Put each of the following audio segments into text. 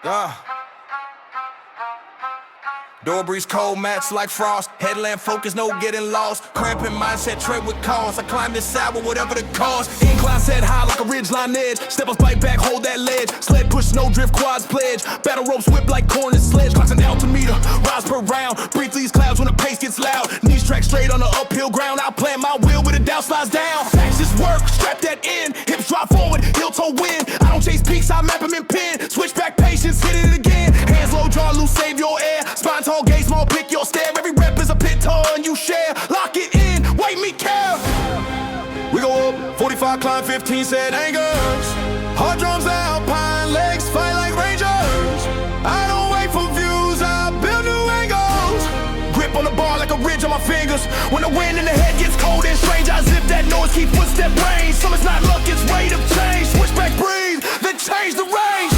Yeah. Door breeze cold, mats like frost. Headland focus, no getting lost. Cramping mindset, tread with cause. I climb this side with whatever the cost. Incline set high like a ridgeline edge. Steppers bite back, hold that ledge. Sled push, snow drift, quads pledge. Battle ropes whip like corn and sledge. Clocks an altimeter, rise per round. Breathe these clouds when the pace gets loud. Knees track straight on the uphill ground. I'll plan my wheel with a down slides down. Axis work, strap that in. Hips drop forward, heel toe win. I don't chase peaks, I map them in pin. Switch back patience, hit it again. Hands low, draw loose, save your air. Spine tall, gate small, pick your stare. Every rep is a pit ton you share. Lock it in, wait me care. We go up, 45 climb, 15 set angles. Hard drums alpine, legs fight like rangers. I don't wait for views, I build new angles. Grip on the bar like a ridge on my fingers. When the wind in the head gets cold and strange, I zip that noise, keep footstep range. Summer's not luck, it's rate of change. Switch back, breathe, then change the range.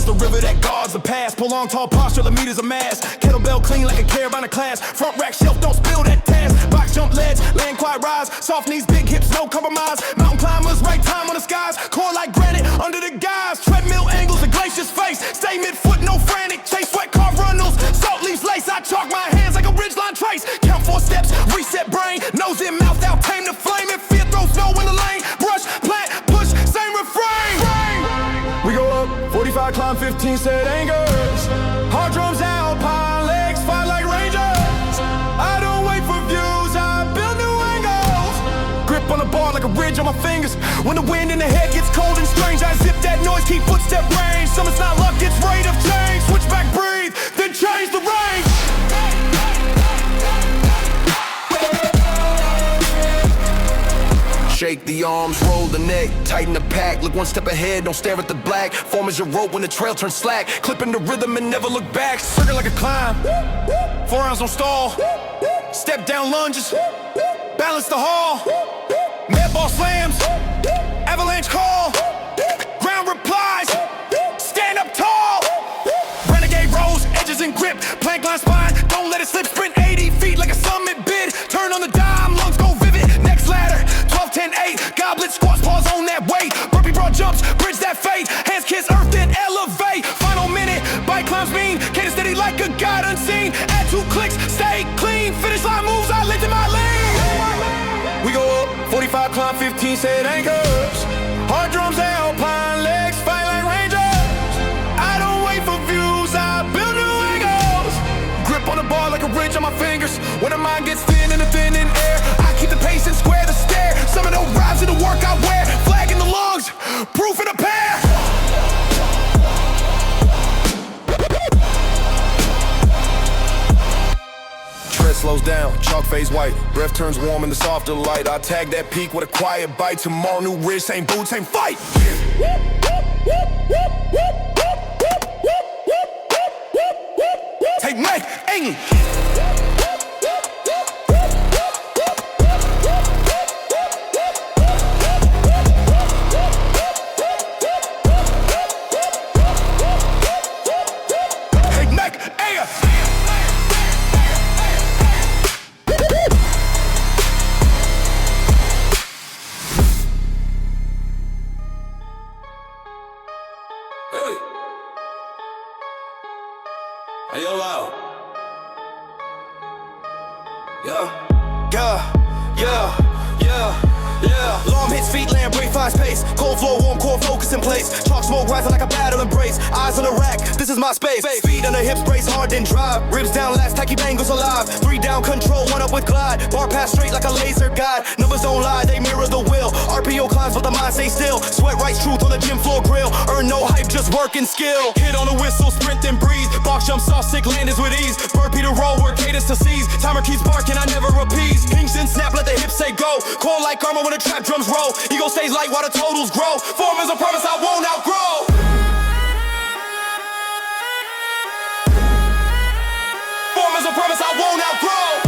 The river that guards the past. Prolonged tall posture, the meters of mass. Kettlebell clean like a Carolina class. Front rack shelf, don't spill that task. Box jump ledge, land quiet rise. Soft knees, big hips, no compromise. Mountain climbers, right time on the skies. Core like granite, under the guise. Treadmill angles, a glacier's face. Stay mid-foot, no frantic. Chase sweat, car runnels. Salt leaves lace, I chalk my hands like a ridgeline trace. Count 4 steps, reset brain. Nose in, mouth out, tame the flame. If fear throws snow in the lane. Brush, plant, push, same refrain. We go up, 45 climb, 15 set angles. Hard drums alpine, legs fight like rangers. I don't wait for views, I build new angles. Grip on the bar like a ridge on my fingers. When the wind in the head gets cold and strange, I zip that noise, keep footstep range. Summer's not luck, it's rate of change. Switch back, breathe, then change the range. Shake the arms, roll the neck, tighten the pack. Look one step ahead, don't stare at the black. Form as your rope when the trail turns slack. Clipping the rhythm and never look back. Circle like a climb, forearms don't stall. Step down lunges, balance the hall. Med ball slams, avalanche call. Ground replies, stand up tall. Renegade rolls, edges and grip. Plank line spine, don't let it slip. Sprint 80 feet like a summit bid. Turn on the dime, lungs go vivid. Next ladder, 12, 10, 8. Goblet squats, pause on that weight. Burpee broad jumps, bridge that fate. Hands kiss earth, then elevate. Final minute, bike climbs mean. Cadence steady like a god unseen. Add 2 clicks, stay clean. Finish line moves, I lift in my lane. We go up, 45 climb, 15 set anchors. Hard drums alpine, legs fight like rangers. I don't wait for views, I build new angles. Grip on the bar like a ridge on my fingers. When the mind gets thin in the thin in air, I keep the pace and square the stare. Some of those rhymes in the work I wear. Flag in the lungs, proof in the pair. Tread slows down, chalk fades white. Breath turns warm in the softer light. I tag that peak with a quiet bite. Tomorrow new ridge, same boots, same fight. Take Mike, English. Hey, yo, out. Yeah. Long hits, feet land, break fast pace. Cold floor, warm core, focus in place. Chalk smoke rising like a battle embrace. Eyes on the rack, this is my space. Feet on the hips, brace hard, then drive. Ribs down, last tacky bangles alive. 3 down, control, 1 up with glide. Bar pass straight like a laser guide. Numbers don't lie, they mirror the will. RPO climbs, but the mind stays still. Sweat writes truth on the gym floor grill. Earn no hype, just work and skill. Hit on the whistle, sprint then breathe. Box jump, soft, sick landings with ease. Burpee to roll, work cadence to seize. Timer keeps barking, I never appease. Hinge then snap, let the hips say go. Core like armor when the trap drums roll. Ego stays light while the totals grow. Form is a promise I won't outgrow. Form is a promise I won't outgrow.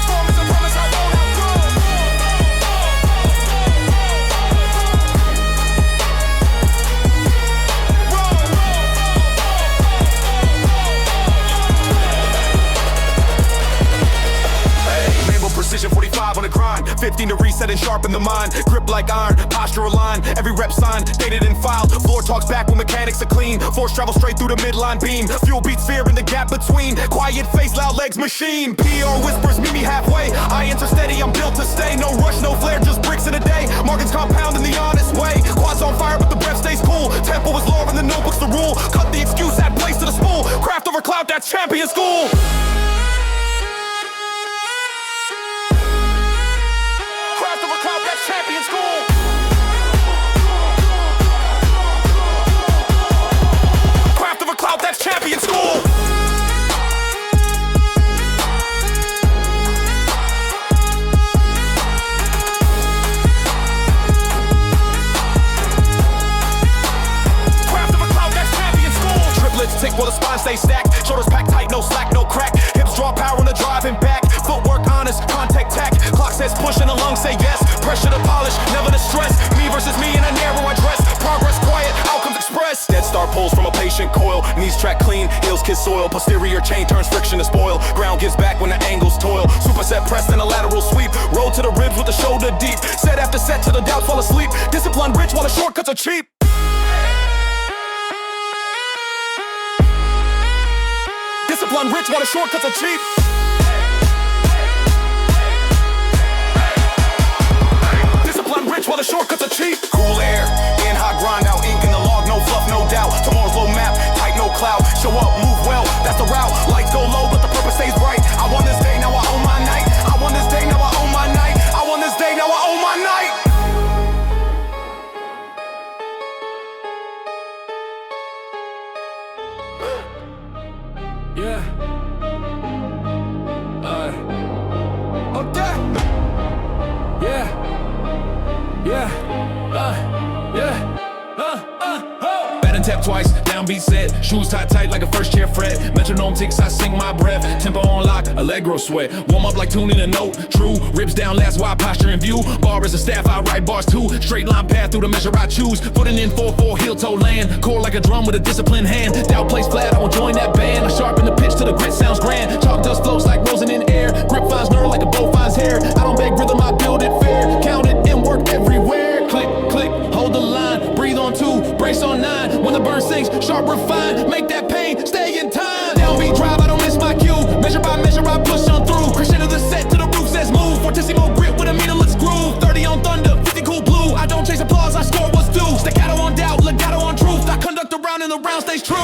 Form is grind. 15 to reset and sharpen the mind. Grip like iron, posture aligned. Every rep signed, dated and filed. Floor talks back when mechanics are clean. Force travel straight through the midline beam. Fuel beats fear in the gap between. Quiet face, loud legs, machine. PR whispers, meet me halfway. I enter steady, I'm built to stay. No rush, no flare, just bricks in a day. Markets compound in the honest way. Quads on fire, but the breath stays cool. Tempo is law and the notebook's the rule. Cut the excuse, add place to the spool. Craft over clout, that's champion school. Craft over clout, that's champion school. Craft over clout, that's champion school. Tick while the spine stays stacked. Shoulders packed tight, no slack, no crack. Hips draw power on the drive and back. Footwork honest, contact tack. Clock says push and the lungs say yes. Pressure to polish, never to stress. Me versus me in a narrow address. Progress quiet, outcomes express. Dead star pulls from a patient coil. Knees track clean, heels kiss soil. Posterior chain turns friction to spoil. Ground gives back when the angles toil. Superset press and a lateral sweep. Roll to the ribs with the shoulder deep. Set after set till the doubts fall asleep. Discipline rich while the shortcuts are cheap. Discipline rich while the shortcuts are cheap. Discipline rich while the shortcuts are cheap. Cool air, in hot grind out, ink in the log, no fluff, no doubt. Tomorrow's low map, tight, no cloud. Show up, move well, that's the route. Lights go low, but the purpose stays bright. I won this day, now I own my night. I won this day, now I own my night. I won this day, now I own my night. Yeah. Okay. Yeah. Batting tap twice, downbeat set. Shoes tight like a first chair fret. Metronome ticks, I sing my breath. Tempo on lock, allegro sweat. Warm up like tuning a note. True, ribs down, last wide posture in view. Bar is a staff, I write bars too. Straight line path through the measure I choose. Footing in 4-4, heel toe land. Core like a drum with a disciplined hand. Doubt plays flat, I will join that band. I sharpen the pitch till the grit sounds grand. Chalk dust flows like rosin in air. Grip finds nerve like a bow finds hair. I don't beg rhythm, I build it fair. Count it and work everywhere. Click, click, hold the line. Breathe on 2, brace on 9. When the burn sinks, sharp refine. Make that pain, stay in time. Downbeat drive, I don't miss my cue. Measure by measure, I push on through. Crescendo the set to the roof says move. Fortissimo grip with a meaningless groove. 30 on thunder, 50 cool blue. I don't chase applause, I score what's due. Staccato on doubt, legato on truth. I conduct the round and the round stays true.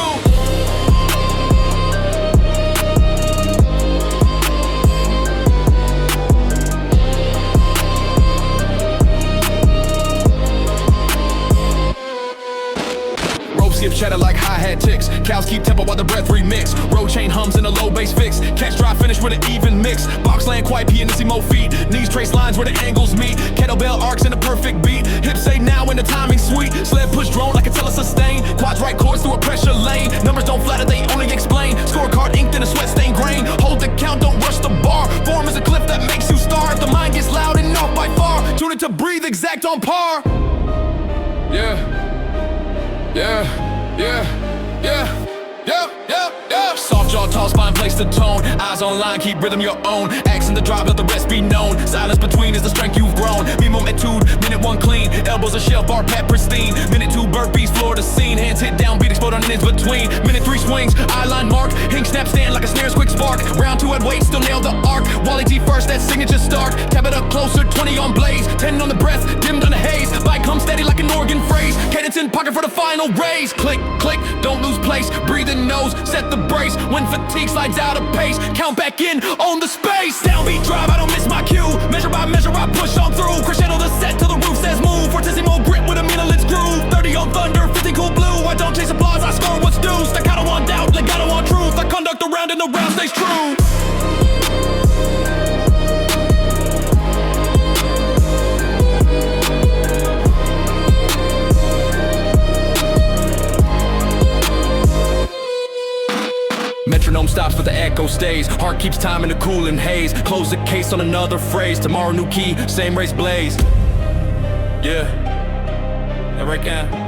Skip chatter like hi-hat ticks. Cows keep tempo while the breath remix. Road chain hums in a low bass fix. Catch dry finish with an even mix. Box land quiet pianissimo feet. Knees trace lines where the angles meet. Kettlebell arcs in a perfect beat. Hips say now when the timing's sweet. Sled push drone like a telesustain. Quads right chords through a pressure lane. Numbers don't flatter, they only explain. Scorecard inked in a sweat stained grain. Hold the count, don't rush the bar. Form is a cliff that makes you starve. The mind gets loud and off by far. Tune it to breathe exact on par. Yeah. Soft jaw, tall spine, place the tone. Eyes on line, keep rhythm your own. Accent the drive, let the rest be known. Silence between is the strength you've grown. Mimo etude, minute 1 clean. Elbows a shelf, bar pat pristine. Minute 2 burpees, floor to scene. Hands hit down, beat explode on an inch between. Minute 3 swings, eye line mark. Hink snap stand like a snare's quick spark. Round 2 at weight, still nail the arc. Wally T first, that signature start. Tap it up closer, 20 on blaze. 10 on the breath, dimmed on the haze. Bite comes steady like an organ phrase. Cadence in pocket for the final raise. Click, click, don't lose place. Breathe in nose, set the brace. When fatigue slides out of pace, count back in on the space. Downbeat drive, I don't miss my cue. Measure by measure, I push on through. Crescendo the set till the roof says move. Fortissimo grip with a meaningless groove. 30 on thunder, 50 cool blue. I don't chase applause, I score what's due. Staccato on doubt, legato on truth. I conduct the round and the round stays true. Metronome stops but the echo stays. Heart keeps time in the cooling haze. Close the case on another phrase. Tomorrow new key, same race blaze. Yeah. Yeah, right now.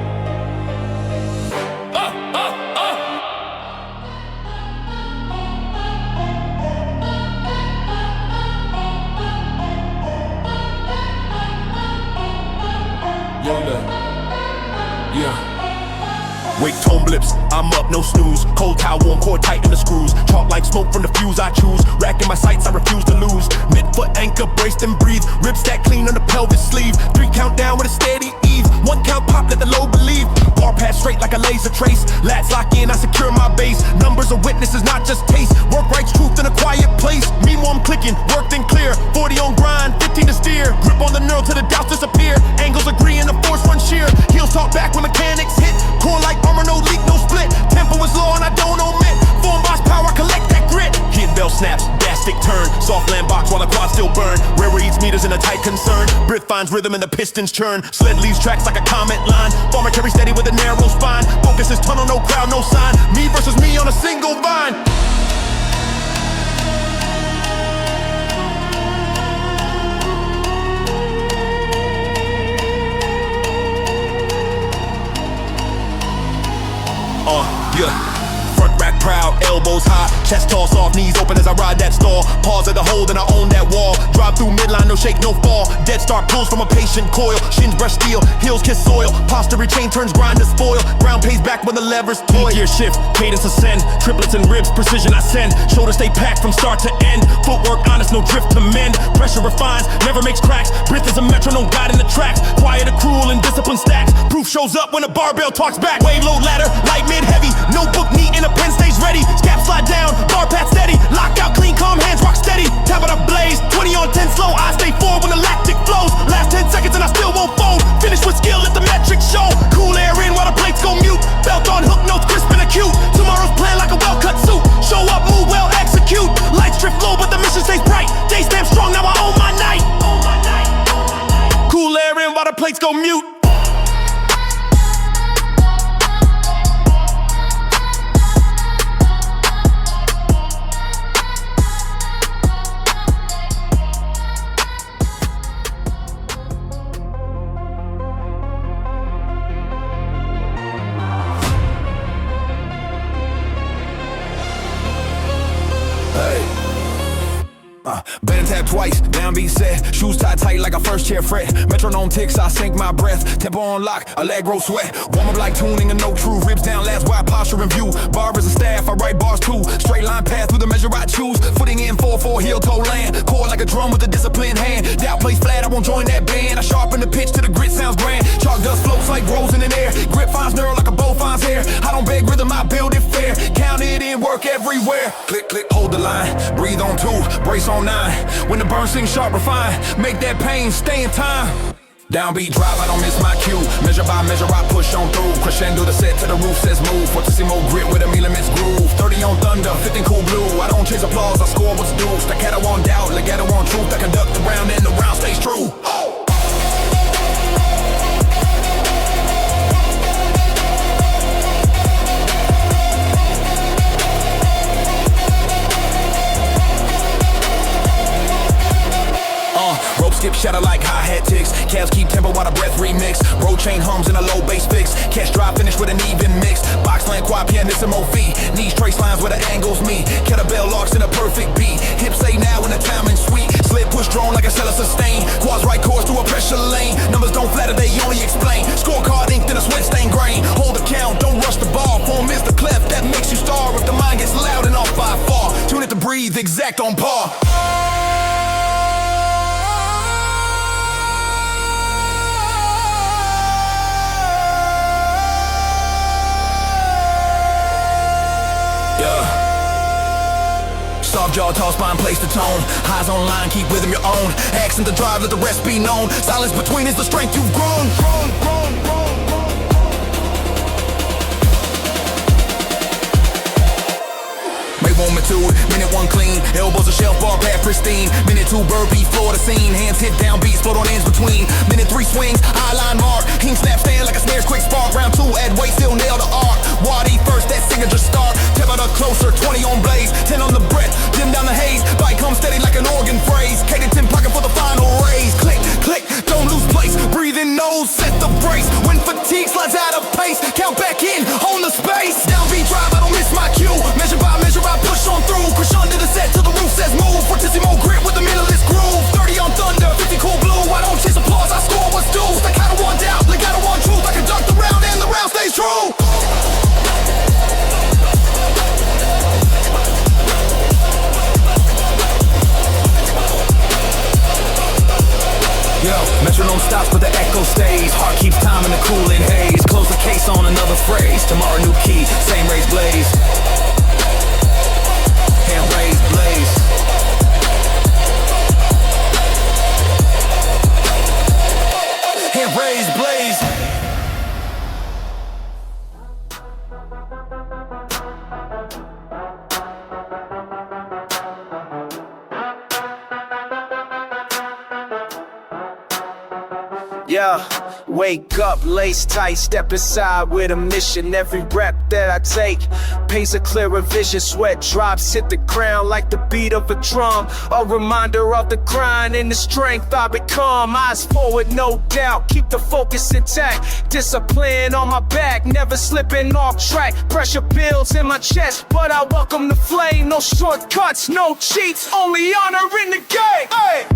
blips, I'm up, no snooze. Cold towel, warm core, tighten the screws. Chalk like smoke from the fuse I choose. Racking my sights, I refuse to lose. Mid-foot anchor, braced and breathe. Ribs stack clean on the pelvis sleeve. 3 count down with a steady ease. 1 count pop, let the load believe. Bar pass straight like a laser trace. Lats lock in, I secure my base. Numbers of witnesses, not just taste. Work rights, truth in a quiet place. Meanwhile I'm clicking, worked and clear. 40 on grind, 15 to steer. Grip on the neural till the doubts disappear. Angles agree and the force run sheer. Heels talk back when mechanics hit. Core like armor, no leak, no split. Tempo is low and I don't omit. Form boss power, collect that grit. Hit bell snaps, dash stick turn. Soft land box while the quad still burn. Railroad eats meters in a tight concern. Brit finds rhythm and the pistons churn. Sled leaves tracks like a comment line. Farmer carry steady with a narrow spine. Focus is tunnel, no crowd, no sign. Me versus me on a single vine. Yeah. Front rack proud, elbows high, chest tall, soft knees open as I ride that stall. Pause at the hold and I own that wall. Drive through midline, no shake, no fall. Dead start pulls from a patient coil. Shins brush steel, heels kiss soil. Posture rechain turns grind to spoil. Ground pays back when the levers toy. Gear shift, cadence ascend. Triplets and ribs, precision I send. Shoulders stay packed from start to end. Footwork honest, no drift to mend. Pressure refines, never makes cracks. Breath is a metronome guiding the tracks. Quiet, accrual, and discipline stacks. Proof shows up when a barbell talks back. Wave load ladder, light mid heavy. Notebook neat and a pen stays ready. Scap slide down, bar pad steady. Lockout clean, calm hands rock steady. Tap it up blaze, 20 on 10 slow. I stay forward when the lactic flows. Last 10 seconds and I still won't fold. Finish with skill, let the metrics show. Cool air in while the plates go mute. Belt on hook, notes crisp and acute. Tomorrow's plan like a well-cut suit. Show up, move well, execute. Lights drift low, but the mission stays bright. Day stamp strong, now I own my night. Cool air in while the plates go mute. Bend and tap twice, downbeat set. Shoes tied tight like a first chair fret. Metronome ticks, I sink my breath. Tempo on lock, Allegro sweat. Warm up like tuning and no true. Ribs down, last wide posture in view. Bar is a staff, I write bars too. Straight line path through the measure I choose. Footing in 4-4 heel toe land. Core like a drum with a disciplined hand. Doubt plays flat, I won't join that band. I sharpen the pitch to the grit sounds grand. Chalk dust floats like rolls in air. Grip finds neural like a bow finds hair. I don't beg rhythm, I build it fair. Count it in, work everywhere. Click, click, hold the line. Breathe on 2, brace on 9. When the burn sings sharp, refine. Make that pain stay in time. Downbeat drive, I don't miss my cue. Measure by measure, I push on through. Crescendo the set to the roof says move. Fortissimo grit with a millimeters groove. 30 on thunder, 15 cool blue. I don't chase applause, I score what's due. Staccato on doubt, legato on truth. I conduct the round and the round stays true. Rope skip shatter like hi-hat ticks. Calves keep tempo while the breath remix. Road chain hums in a low bass fix. Catch drive finish with an even mix. Box land quad pianissimo V. Knees trace lines where the angles meet. Kettlebell locks in a perfect beat. Hips say now in the time and sweet. Slip push drone like a cellar sustain. Quads right course through a pressure lane. Numbers don't flatter, they only explain. Scorecard inked in a sweat stain grain. Hold the count, don't rush the ball. Form is the clef that makes you star. If the mind gets loud and off by far, tune it to breathe, exact on par. Soft jaw, tall spine, place the tone. Highs on line, keep rhythm your own. Accent the drive, let the rest be known. Silence between is the strength you've grown. Moment 2, minute 1 clean. Elbows a shelf, bar pad pristine. Minute 2, bird beat, floor the scene. Hands hit down, beats, float on ends between. Minute 3 swings, eye line mark. King snap stand like a snare's quick spark. Round 2, add weight, still nail the arc. Wadi first, that signature start. Tap out closer, 20 on blaze. 10 on the breath, dim down the haze. Bite comes steady like an organ phrase. Caden 10 pocket for the final raise. Click, click, don't lose place. Breathe in nose, set the brace. When fatigue slides out of pace, count back in, on the space. Downbeat drive, I don't miss my cue. Measure by measure, I push on through. Crescendo the set to the roof says move. Fortissimo grit with the middleist groove. 30 on thunder, 50 cool blue. I don't chase applause, I score what's due. Staccato on doubt, legato on truth. I conduct the round and the round stays true. Metronome stops but the echo stays. Heart keeps time in the cooling haze. Close the case on another phrase. Tomorrow new key, same raised blaze. Hand raised blaze. Hand raised blaze. Yeah, wake up, lace tight, step inside with a mission. Every rep that I take paints a clearer vision. Sweat drops, hit the ground like the beat of a drum. A reminder of the grind and the strength I become. Eyes forward, no doubt, keep the focus intact. Discipline on my back, never slipping off track. Pressure builds in my chest, but I welcome the flame. No shortcuts, no cheats, only honor in the game. Hey!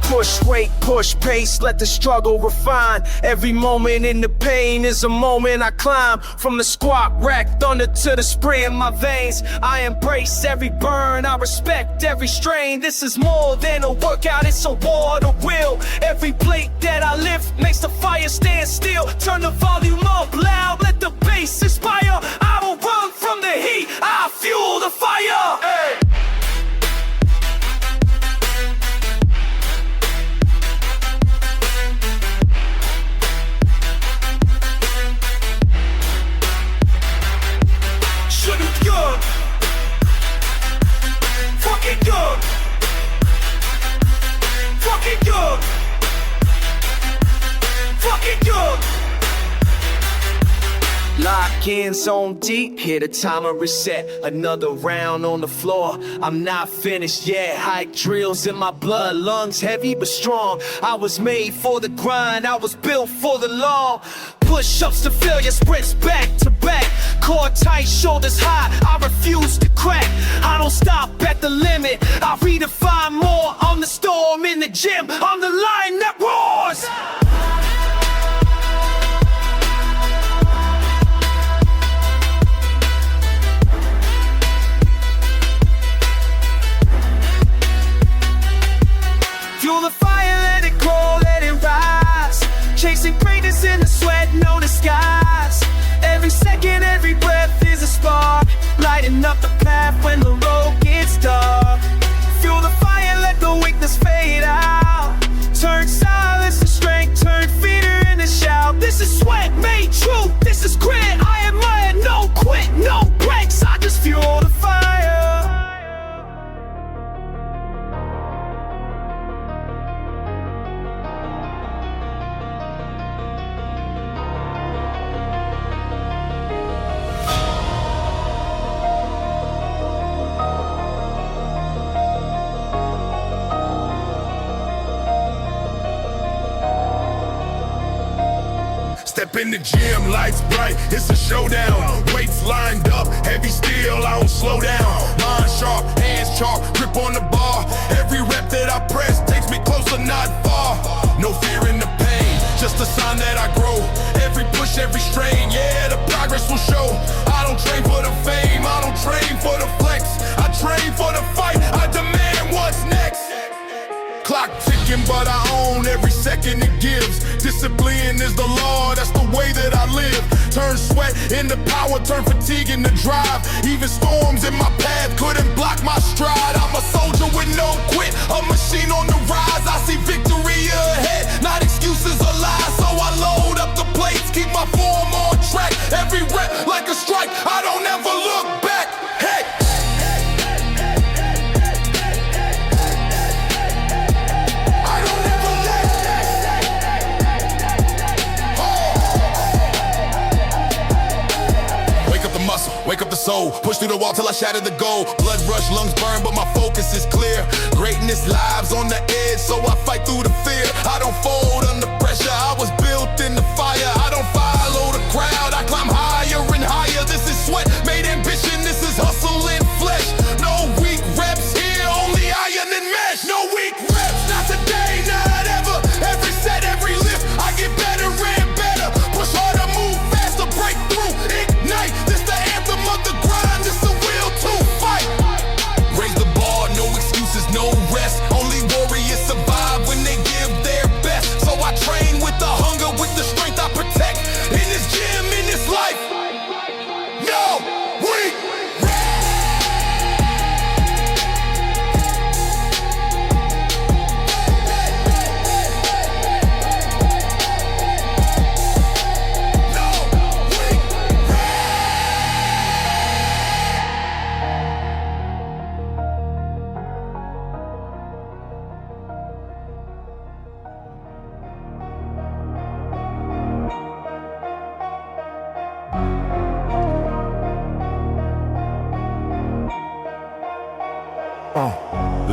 Push weight, push pace, let the struggle refine. Every moment in the pain is a moment I climb. From the squat rack, thunder to the spray in my veins. I embrace every burn, I respect every strain. This is more than a workout, it's a war to will. Every plate that I lift makes the fire stand still. Turn the volume up loud, let the bass inspire. I will run from the heat, I fuel the fire. Hey. Fucking good. Fucking good. Fucking good. Lock in, zone deep, hit a timer reset. Another round on the floor, I'm not finished yet. Hike drills in my blood, lungs heavy but strong. I was made for the grind, I was built for the long. Push-ups to failure, sprints back to back. Core tight, shoulders high, I refuse to crack. I don't stop at the limit, I redefine more. I'm the storm in the gym, I'm the lion that roars. Fuel the fire, let it grow, let it rise. Chasing greatness in the sweat, no disguise. Every second, every breath is a spark, lighting up the path when the road gets dark. Fuel the fire, let the weakness fade out. Turn silence to strength, turn fear into shout. This is sweat made true, this is grit. I admire, no quit, no breaks. I just fuel the fire. Step in the gym, lights bright, it's a showdown. Weights lined up, heavy steel, I don't slow down. Mind sharp, hands sharp, grip on the bar. Every rep that I press takes me closer, not far. No fear in the pain, just a sign that I grow. Every push, every strain, yeah, the progress will show. I don't train for the fame, I don't train for the flex. I train for the fight, I demand what's next. Clock ticking, but I own every second it gives. Discipline is the law, that's the way that I live. Turn sweat into power, turn fatigue into drive. Even storms in my path couldn't block my stride. I'm a soldier with no quit, a machine on the rise. I see victory ahead, not excuses or lies. So I load up the plates, keep my form on track. Every rep like a strike, I don't ever look back. Hey! Wake up the soul, push through the wall till I shatter the goal. Blood rush, lungs burn, but my focus is clear. Greatness lives on the edge, so I fight through the fear. I don't fold under pressure, I was built in the fire. I don't follow the crowd, I climb higher and higher. This is sweat made ambition, this is hustle in flesh. No weak reps here, only iron and mesh. No weak reps, not today, not ever. Every set, every lift, I get better and better. Push harder, move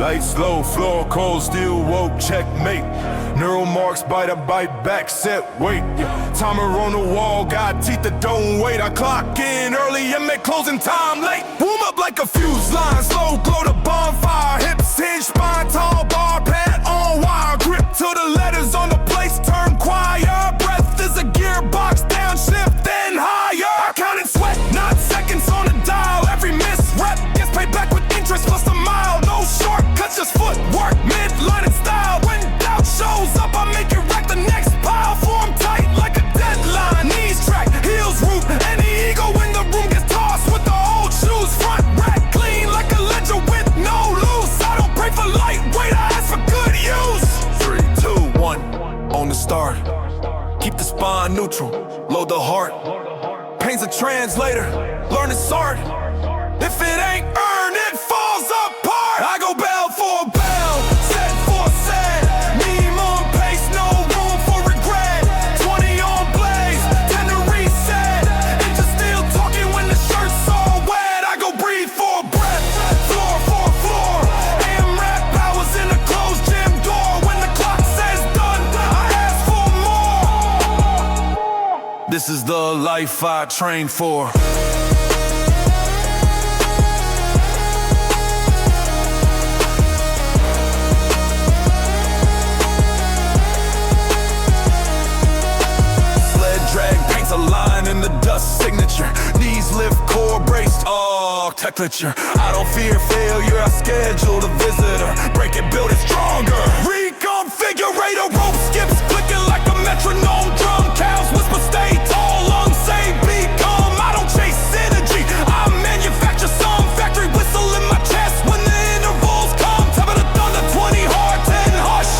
Lights low, floor cold, still woke, checkmate. Neural marks bite, I bite back, set, wait. Timer on the wall, got teeth that don't wait. I clock in early and make closing time late. Warm up like a fuse line, slow glow to bonfire. Hips hinge, spine tall, bar pad on wire. Grip to the letters on the place, turn choir. Breath is a gearbox, downshift, then higher. I counted sweat, not seconds on the dial. Every miss rep gets paid back with interest plus a mile. No shortcuts, just footwork, midline and style. When doubt shows up, I make it wreck the next pile. Form tight like a deadline. Knees track, heels root. Any ego in the room gets tossed with the old shoes. Front rack clean like a ledger with no loose. I don't pray for lightweight, I ask for good use. 3, 2, 1, on the start. Keep the spine neutral, load the heart. Pain's a translator, learn its art. If it ain't earned, it falls apart. I go bell for bell, set for set. Meme on pace, no room for regret. 20 on blaze, 10 to reset. It's just still talking when the shirt's all wet. I go breathe for breath, floor for floor. AM rap powers in a closed gym door. When the clock says done, I ask for more. This is the life I train for. A line in the dust signature. Knees lift, core braced, architecture. I don't fear failure, I schedule the visitor. Break it, build it stronger. Reconfigurator, rope skips, clicking like a metronome. Drum cows whisper, stay tall, lungs say become. I don't chase synergy, I manufacture some. Factory whistle in my chest when the intervals come. Top of the thunder, 20 hard, 10 hush.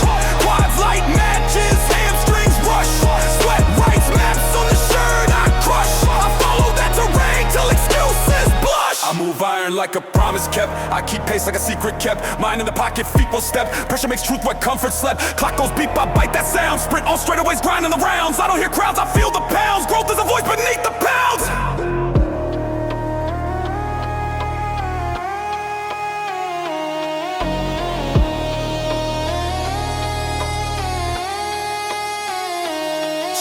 Quads light matches, hamstrings rush. Sweat writes maps on the shirt I crush. I follow that terrain till excuses blush. I move iron like a promise kept. I keep pace like a secret kept. Mind in the pocket, feet will step. Pressure makes truth where comfort slept. Clock goes beep, I bite that sound. Sprint on straightaways, grinding the rounds. I don't hear crowds, I feel the pounds. Growth is a voice beneath the pounds.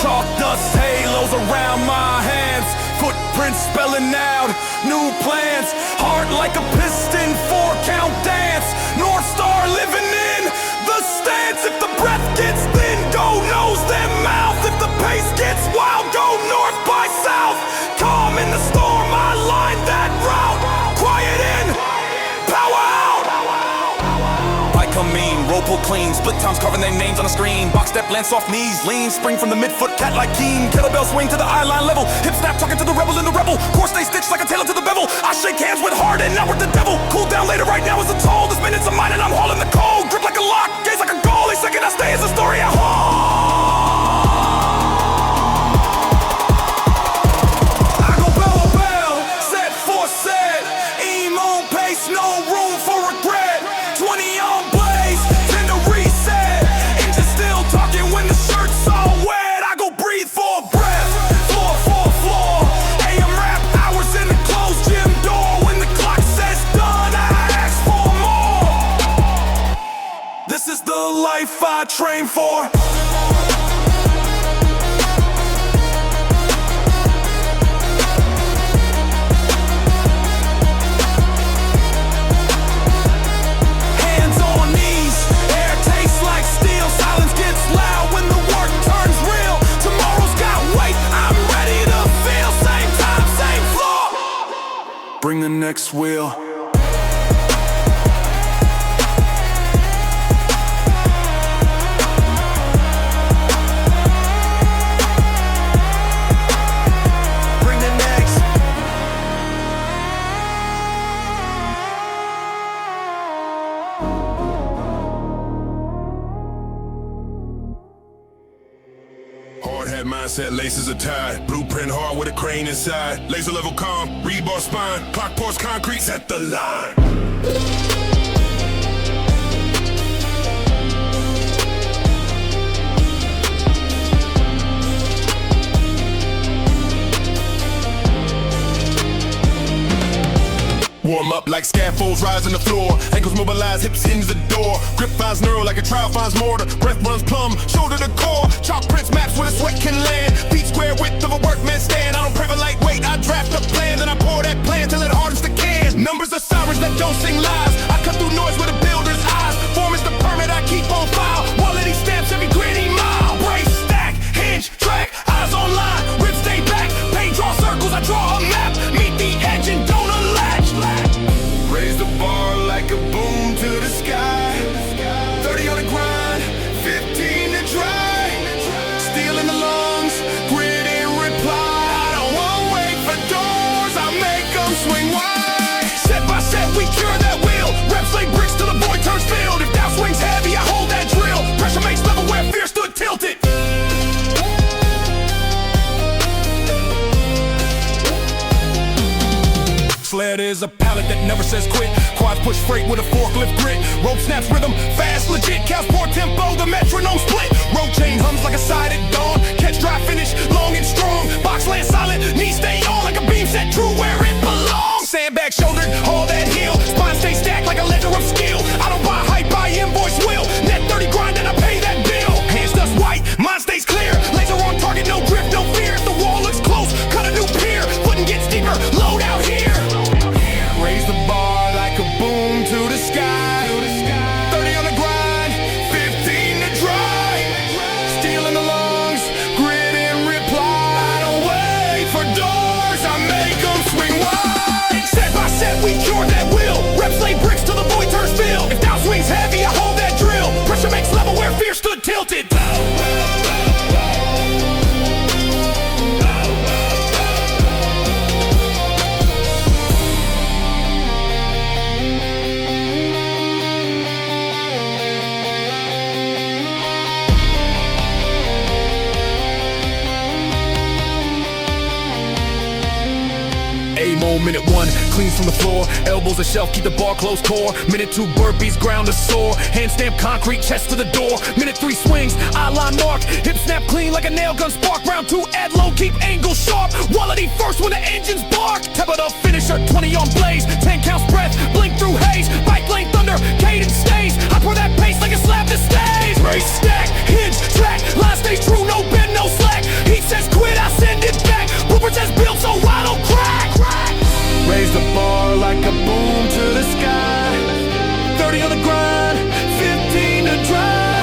Chalk dust halos around my hands. Footprints spelling out new plans. Heart like a piston, 4-count dance. North Star living in the stance. If the breath gets thin, go nose then mouth. If the pace gets wild, go north by south. Calm in the storm, I line that route. Quiet in, power out. I come mean, roll pull clean. Split times carving their names on the screen. Box step, land soft knees, lean. Spring from the midfoot, cat like keen. Kettlebell swing to the eye-line level. Hip snap, talking to the rebel in the rebel. Core stay stitched like a tailor to the bevel. I shake hands with heart and not with the devil. Cool down later, right now is a toll. This minute's a mine and I'm hauling the cold. Grip like a lock, gaze like a goalie. Second I stay is a story I hold. I go bell for bell, set for set. Aim on pace, no room for regret. 20 on blaze, 10 to reset. Engine still talking when the shirt's all wet. I go breathe for breath, floor for floor. AM rap hours in the closed gym door. When the clock says done, I ask for more. This is the life I train for. Hands on knees, air tastes like steel. Silence gets loud when the work turns real. Tomorrow's got weight, I'm ready to feel. Same time, same floor. Bring the next wheel. Bring the next. Hard hat mindset, laces are tied. Blueprint hard with a crane inside. Laser level calm, rebar spine. Clock pours concrete, set the line. Warm up like like scaffolds rising the floor. Ankles mobilize, hips hinge the door. Grip finds neural like a trowel finds mortar. Breath runs plumb, shoulder to core. Chalk prints maps where the sweat can land. Feet square width of a workman's stand. I don't pray for lightweight, I draft a plan. Then I pour that plan till it hardens the can. Numbers are sirens that don't sing lies. I cut through noise with a builder's eyes. Form is the permit I keep on file. Quality stamps every gritty mile. Brace, stack, hinge, track, eyes on line. Ribs stay back, paint draw circles, I draw a map. Meet the edge and don't unlatch. Raise the bar like a boom to the sky. 30 on the grind, 15 to dry. Steel in the lungs, grit in reply. I don't wanna wait for doors, I make them swing wide. Set by set, we cure that wheel. Reps lay bricks till the void turns field. If doubt swings heavy, I hold that drill. Pressure makes level where fear stood tilted. Sled is a pallet that never says quit. Quads push freight with a forklift grit. Rope snaps rhythm, fast, legit. Cows pour tempo, the metronome split. Rope chain hums like a side at dawn. Catch, dry, finish, long and strong. Box land solid, knees stay on like a beam set true where it belongs. Sandbag shouldered, haul that heel. Spine stay stacked like a ledger of skill. I don't buy hype, buy invoice will. Net 30 grind and I pay that bill. Hands dust white, mind stays clear. Laser on target, no drift, no fear. If the wall looks close, cut a new pier. Footing gets deeper, load out here. Raise the bar like a boom to the sky. 30 on the grind, 15 to dry. Steel in the lungs, grit in reply. I don't wait for doors, I make them swing wide. Set by set, we cure that will. Reps lay bricks till the void turns field. If doubt swings heavy, I hold that drill. Pressure makes level where fear stood tilted. Minute 1, cleans from the floor. Elbows a shelf, keep the bar close core. Minute 2, burpees, ground to sore. Hand stamp concrete, chest to the door. Minute 3, swings, eye line mark. Hip snap clean like a nail gun spark. Round 2, add low, keep angle sharp. Quality first when the engines bark. Tempo the finisher, 20 on blaze. 10 counts breath, blink through haze. Bike lane thunder, cadence stays. I pour that pace like a slab that stays. Race, stack, hinge, track. Line stays true, no bend, no slack. He says quit, I send it back. Blueprint says built so I don't crack. Raise the bar like a boom to the sky. 30 on the grind, 15 to dry.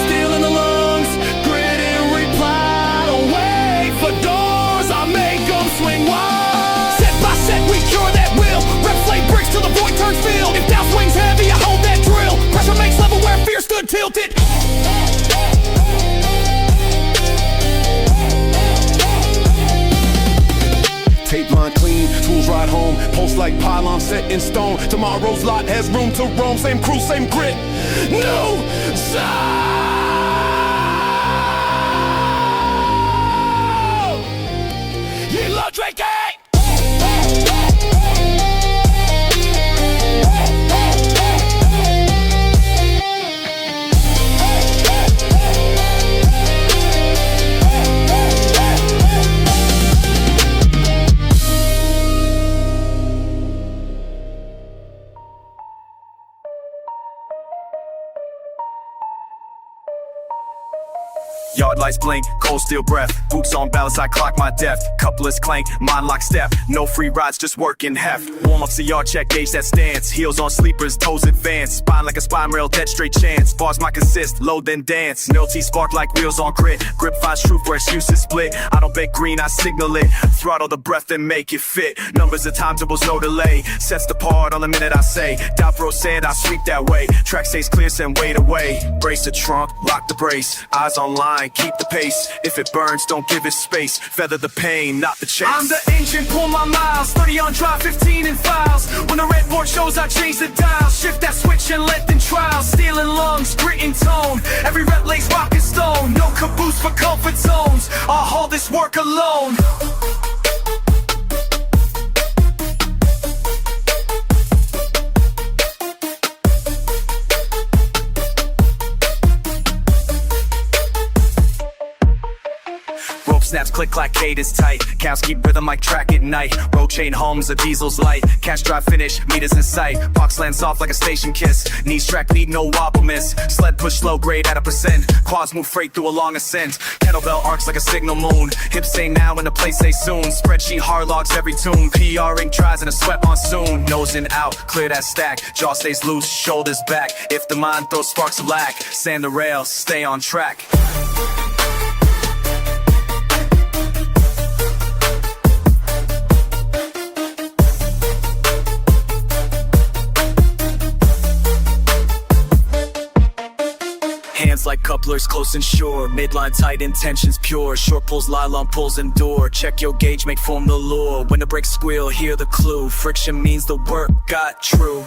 Steel in the lungs, grit in reply. Don't wait for doors, I make them swing wide. Set by set, we cure that will. Reps lay bricks till the void turns field. If doubt swings heavy, I hold that drill. Pressure makes level where fear stood tilted. Tape line clean, tools ride home. Pulse like pylon set in stone. Tomorrow's lot has room to roam. Same crew, same grit. No sound. You love drinking. Yard lights blink, cold steel breath. Boots on balance, I clock my depth. Couplets clank, mind lock step. No free rides, just working heft. Warm-ups, a yard check, gauge that stance. Heels on sleepers, toes advance. Spine like a spine rail, dead straight chance. Bars my consist, load then dance. No T spark like wheels on grit. Grip finds truth where excuses split. I don't bake green, I signal it. Throttle the breath and make it fit. Numbers of timetables, no delay. Sets the part on the minute I say. Doubt throw sand, I sweep that way. Track stays clear, send weight away. Brace the trunk, lock the brace. Eyes on line, keep the pace. If it burns, don't give it space. Feather the pain, not the chase. I'm the engine, pull my miles. 30 on drive, 15 in files. When the red board shows, I change the dial. Shift that switch and let them trial. Stealing lungs, grit and tone. Every rep lays rock and stone. No caboose for comfort zones. I'll haul this work alone. snaps, click, clack, cadence tight. Cows keep rhythm like track at night. Road chain homes, a diesel's light. Cash drive finish, meters in sight. Box land soft like a station kiss. Knees track lead, no wobble miss. Sled push slow grade at a percent. Quads move freight through a long ascent. Kettlebell arcs like a signal moon. Hips say now and the place say soon. Spreadsheet hard logs every tune. PR ink dries in a sweat monsoon. Nose in out, clear that stack. Jaw stays loose, shoulders back. If the mind throws sparks of lack, sand the rails, stay on track. Hands like couplers, close and sure. Midline tight, intentions pure. Short pulls, lie, long pulls, endure. Check your gauge, make form the lure. When the brakes squeal, hear the clue. Friction means the work got true.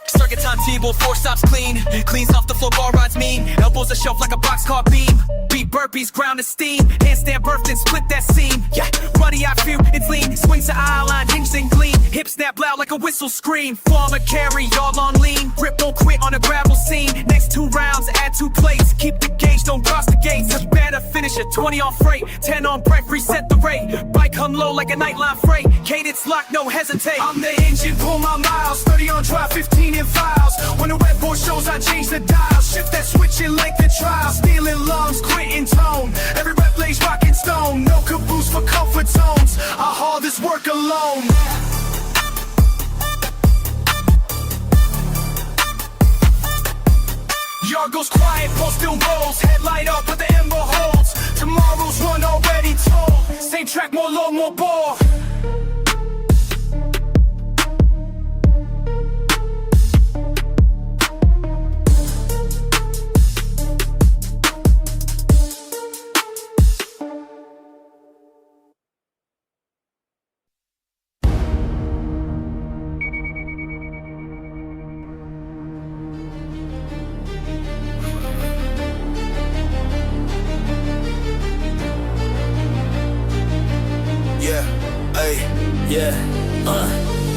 Circuit time T-ball, 4 stops clean. Cleans off the floor, bar rides mean. Elbows a shelf like a boxcar beam. Beat burpees, ground is steam. Handstand birthed and split that seam. Yeah, ruddy I feel, it's lean. Swings to eye line, hinges and gleam. Hip snap loud like a whistle scream. Form a carry, y'all on lean. Grip won't quit on a gravel scene. Next 2 rounds, add 2 plates. Keep the gauge, don't cross the gates. You better finish it, 20 on freight. 10 on break, reset the rate. Bike hung low like a nightline freight. Cadence lock, no hesitate. I'm the engine, pull my miles. 30 on drive, 15 in files. When the red board shows, I change the dial. Shift that switch in length and trial. Stealing lungs, quitting tone. Every rep lays rockin' stone. No caboose for comfort zones. I haul this work alone. Yard goes quiet, pole still rolls. Headlight up, but the ember holds. Tomorrow's run already told. Same track, more low, more ball.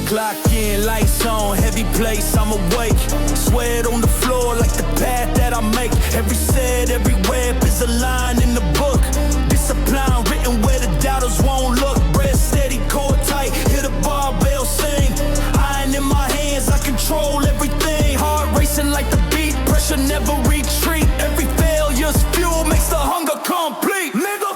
Clock in, lights on, heavy place, I'm awake. Sweat on the floor like the path that I make. Every set, every web is a line in the book. Discipline written where the doubters won't look. Bread steady, core tight, hear the barbell sing. Iron in my hands, I control everything. Heart racing like the beat, pressure never retreat. Every failure's fuel makes the hunger complete. Nigga.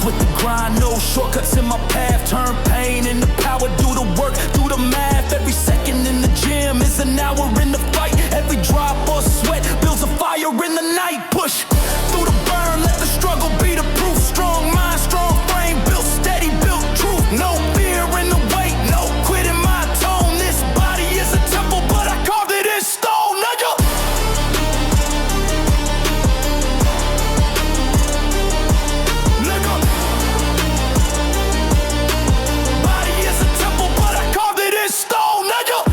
With the grind, no shortcuts in my path. Turn pain into power, do the work, do the math. Every second in the gym is an hour in the fight. Every drop of sweat builds a fire in the night. Push through the burn, let the struggle be the proof. Strong mind, strong frame, built steady, built truth. No fear in the weight, no quitting my tone. This body is a temple, but I carved it in stone, nigga.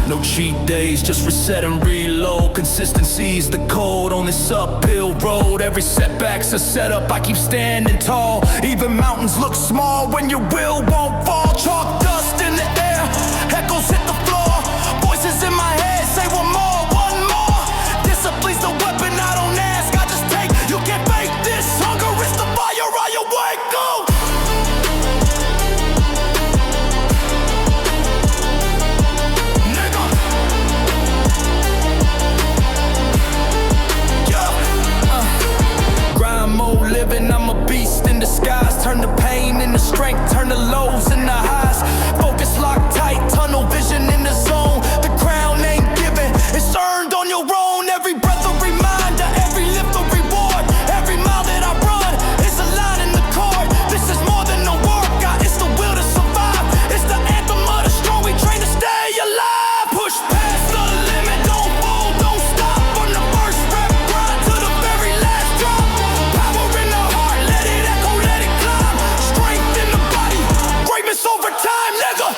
No cheat days, just reset and reload. Consistency's the code on this uphill road. Every setback's a setup, I keep standing tall. Even mountains look small when your will won't fall. Chalk dust in the air, echoes hit the floor. Voices in my head say one more, one more. Discipline's the weapon, I don't ask, I just take. You can't fake this, hunger is the fire, I awake, go! Living, I'm a beast in disguise. Turn the pain into strength, turn the lows into highs. Focus locked tight, tunnel vision in the zone. The crown ain't given, it's earned on your own. Every breath a reminder, every lift a reward. Every mile that I run is a line in the cord. This is more than a workout, it's the will to survive. It's the anthem of the strong, we train to stay alive. Push past the limit, don't fold, don't stop. From the first rep, grind to the very last drop. Power in the heart, let it echo, let it climb. Strength in the body, greatness over time, nigga.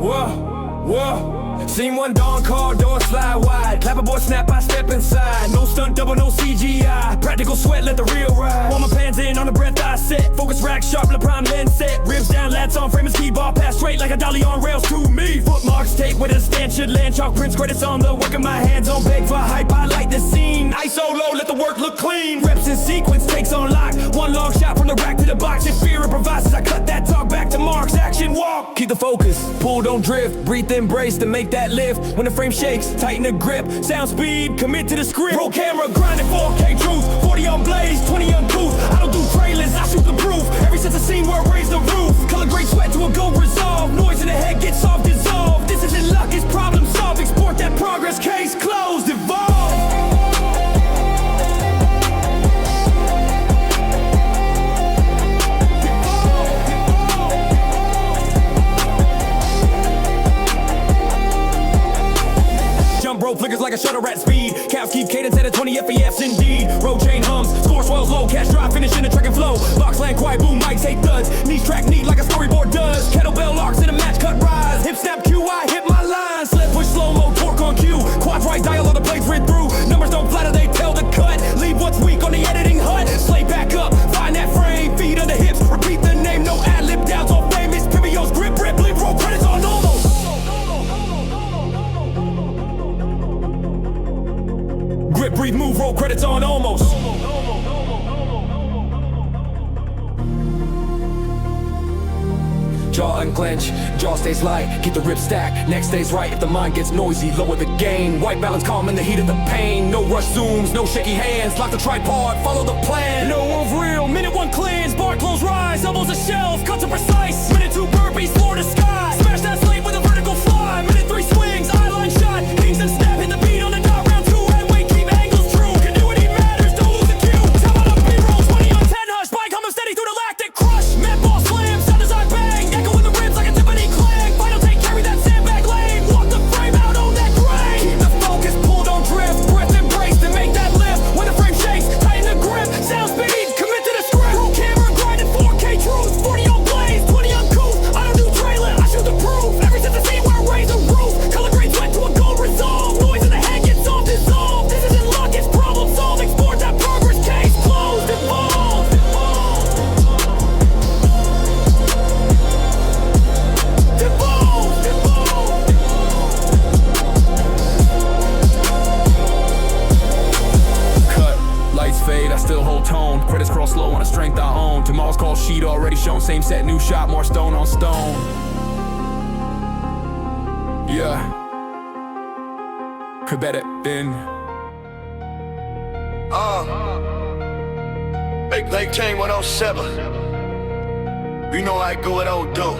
Whoa. Seen one dawn car, door slide wide. Clapperboard snap, I step inside. No stunt double, no CGI. Practical sweat, let the real ride. While my pants in, on the breath I set. Focus rack sharp, the prime lens set. Ribs down, lats on, frame and ski ball pass straight like a dolly on rails to me. Footmarks tape where the stand should land. Chalk prints, credits on the work of my hands. On beg for hype, I like the scene. ISO low, let the work look clean. Reps in sequence, takes on lock. One long shot from the rack to the box. If fear improvises, I cut that talk back to marks. Action walk, keep the focus. Pull, don't drift. Breathe, embrace to make that lift. When the frame shakes, tighten the grip. Sound speed, commit to the script. Roll camera, grinding 4K truth. 40 on blaze, 20 on couth. I don't do trailers, I shoot the proof. Every sense of scene where I raise the roof. Color grade sweat to a gold resolve. Noise in the head gets soft, dissolved. This isn't luck, it's problem solved. Export that progress, case closed, evolve. Bro flickers like a shutter at speed. Calves keep cadence at a 20 FEFs indeed. Road chain hums, score swells low. Cash drive, finish in the track and flow. Box land quiet, boom, mics, hate thuds. Knees track neat like a storyboard does. Kettlebell locks in a match cut rise. Hip snap Q, I hit my line. Sled push slow-mo, torque on cue. Quads right dial, all the plates rid through. Numbers don't flatter, they tell the cut. Leave what's weak on the editing hut. Slay back up, find that frame. Feet under hips, repeat the name. No ad-lib downs, all famous. Privios, grip, leave roll credits on almost. Grip, breathe, move, roll credits on almost. Jaw unclench, jaw stays light, keep the rip stacked, neck stays right. If the mind gets noisy, lower the gain. White balance calm in the heat of the pain. No rush zooms, no shaky hands. Lock the tripod, follow the plan. No one's real, minute one cleanse. Bar close rise, elbows a shelf, cuts are precise. Minute two burpees, floor to sky. Smash that slate with a vertical fly. Minute three swings, eye line shot. Kings and snap, hit the beat on the dot. Round two, and wait, keep angles true. Continuity matters, don't lose the cue. Tell on the B-roll, 20 on 10 hush. Bike coming steady through the lactic crush. Met ball slam, sound as I bang. Echo in the ribs like a Tiffany clang. Final take, carry that sandbag lane. Walk the frame out on that grain. Keep the focus, pull, don't drift. Breath embrace to make that lift. When the frame shakes, tighten the grip. Sound speed, commit to the script. Roll camera, grinding 4K truth. 40 on blaze, 20 on couth. I don't do trailer, I shoot the proof. Every since the scene where I raise a roof. Color grade sweat to a gold resolve. Noise in the head gets soft, dissolved. This isn't luck, it's problem solved. Export that progress, case closed, evolve. Cut, lights fade, I still hold tone. Credits cross slow on a strength I own. Tomorrow's call sheet already shown. Same set, new shot, more stone on stone. Yeah. Could bet it been. Lake Chain 107. You know I go at old dope.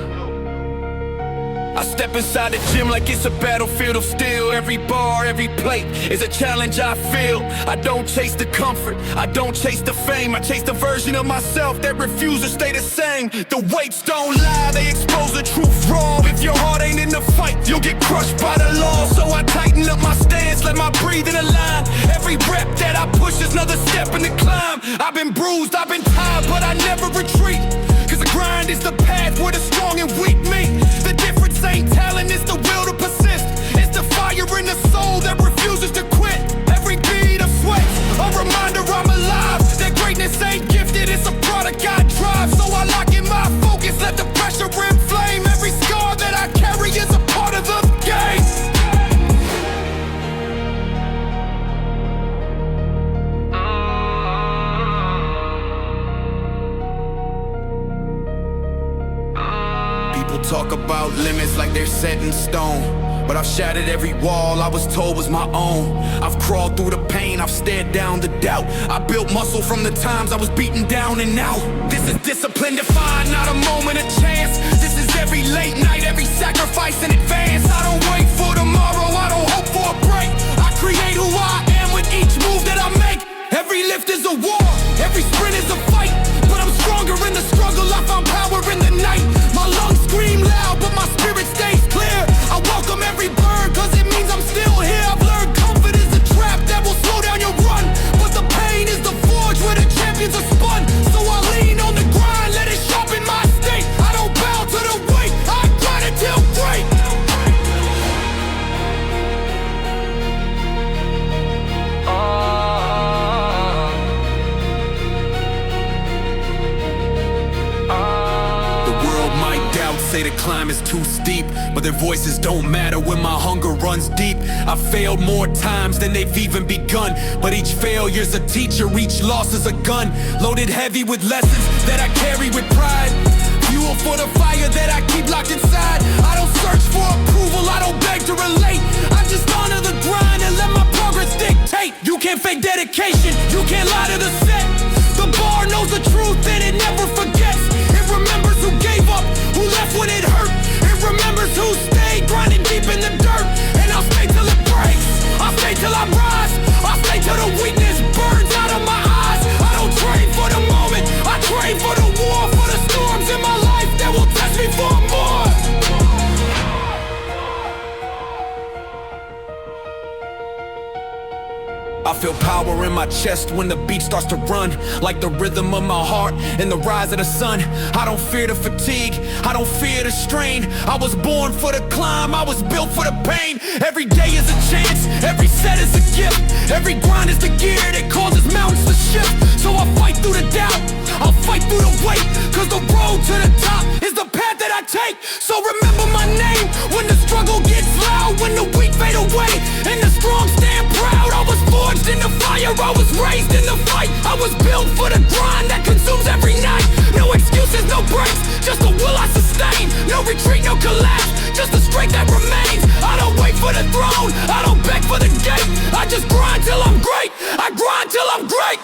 I step inside the gym like it's a battlefield of steel. Every bar, every plate is a challenge I feel. I don't chase the comfort, I don't chase the fame. I chase the version of myself that refuses to stay the same. The weights don't lie, they expose the truth raw. If your heart ain't in the fight, you'll get crushed by the law. So I tighten up my stance, let my breathing align. Every rep that I push is another step in the climb. I've been bruised, I've been tired, but I never retreat. Cause the grind is the path where the strong and weak meet. The difference ain't talent, it's the will to persist. It's the fire in the soul that refuses to quit. Every beat of sweat, a reminder I'm alive. That greatness ain't gifted, it's a product I drive. So I lock in my focus, let the pressure inflame. Every scar that I carry is a part of the game. Talk about limits like they're set in stone, but I've shattered every wall I was told was my own. I've crawled through the pain, I've stared down the doubt. I built muscle from the times I was beaten down and out. This is discipline defined, not a moment of chance. This is every late night, every sacrifice in advance. I don't wait for tomorrow, I don't hope for a break. I create who I am with each move that I make. Every lift is a war, every sprint is a fight. But I'm stronger in the struggle, I found power in the night. My lungs scream loud, but my spirit stays clear. I welcome every bird, cause it means I'm still here. I've learned comfort is a trap that will slow down your run. But the pain is the forge where the champions are spun. So I lean on the grind, let it sharpen my state. I don't bow to the weight, I grind until great. say the climb is too steep, but their voices don't matter when my hunger runs deep. I failed more times than they've even begun, but each failure's a teacher, each loss is a gun, loaded heavy with lessons that I carry with pride. Fuel for the fire that I keep locked inside. I don't search for approval, I don't beg to relate. I just honor the grind and let my progress dictate. You can't fake dedication, you can't lie to the set. The bar knows the truth and it never forgets. It remembers who gave up, who left when it hurt. It remembers who stayed grinding deep in the dirt. And I'll stay till it breaks, I'll stay till I rise. I'll stay till the weakness burns out of my eyes. I don't train for the moment, I train for the war. For the storms in my life that will test me for more. I feel power in my chest when the beat starts to run, like the rhythm of my heart and the rise of the sun. I don't fear the fatigue, I don't fear the strain. I was born for the climb, I was built for the pain. Every day is a chance, every set is a gift. Every grind is the gear that causes mountains to shift. So I'll fight through the doubt, I'll fight through the weight, cause the road to the top is the path that I take. So remember my name when the struggle gets loud, when the weak fade away and the strong stand proud. I was forged in the fire, I was raised in the fight. I was built for the grind that consumes every night. No excuses, no breaks, just the will I sustain. No retreat, no collapse, just the strength that remains. I don't wait for the throne, I don't beg for the gate. I just grind till I'm great, I grind till I'm great.